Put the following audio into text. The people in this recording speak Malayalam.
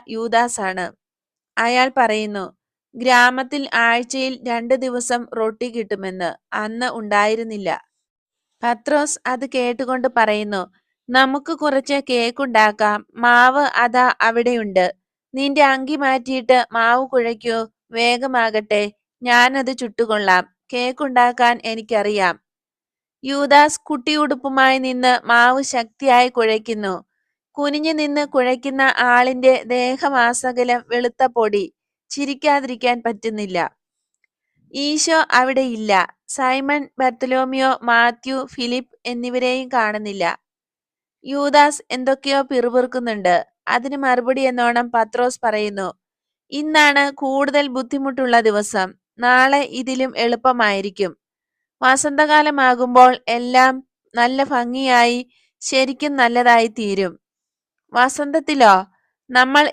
യൂദാസാണ്. അയാൾ പറയുന്നു, ഗ്രാമത്തിൽ ആഴ്ചയിൽ 2 ദിവസം റൊട്ടി കിട്ടുമെന്ന് അന്ന് ഉണ്ടായിരുന്നില്ല. പത്രോസ് അത് കേട്ടുകൊണ്ട് പറയുന്നു, നമുക്ക് കുറച്ച് കേക്കുണ്ടാക്കാം. മാവ് അതാ അവിടെയുണ്ട്. നിന്റെ അങ്കി മാറ്റിയിട്ട് മാവ് കുഴയ്ക്കൂ. വേഗമാകട്ടെ, ഞാനത് ചുട്ടുകൊള്ളാം. കേക്കുണ്ടാക്കാൻ എനിക്കറിയാം. യൂദാസ് കുട്ടിയുടുപ്പുമായി നിന്ന് മാവ് ശക്തിയായി കുഴയ്ക്കുന്നു. കുനിഞ്ഞു നിന്ന് കുഴയ്ക്കുന്ന ആളിന്റെ ദേഹമാസകലം വെളുത്ത പൊടി. ചിരിക്കാതിരിക്കാൻ പറ്റുന്നില്ല. ഈശോ അവിടെയില്ല. സൈമൺ, ബർത്തലോമിയോ, മാത്യു, ഫിലിപ്പ് എന്നിവരെയും കാണുന്നില്ല. യൂദാസ് എന്തൊക്കെയോ പിറുപിറുക്കുന്നുണ്ട്. അതിന് മറുപടി എന്നോണം പത്രോസ് പറയുന്നു, ഇന്നാണ് കൂടുതൽ ബുദ്ധിമുട്ടുള്ള ദിവസം. നാളെ ഇതിലും എളുപ്പമായിരിക്കും. വസന്തകാലമാകുമ്പോൾ എല്ലാം നല്ല ഭംഗിയായി, ശരിക്കും നല്ലതായി തീരും. വസന്തത്തിലോ നമ്മൾ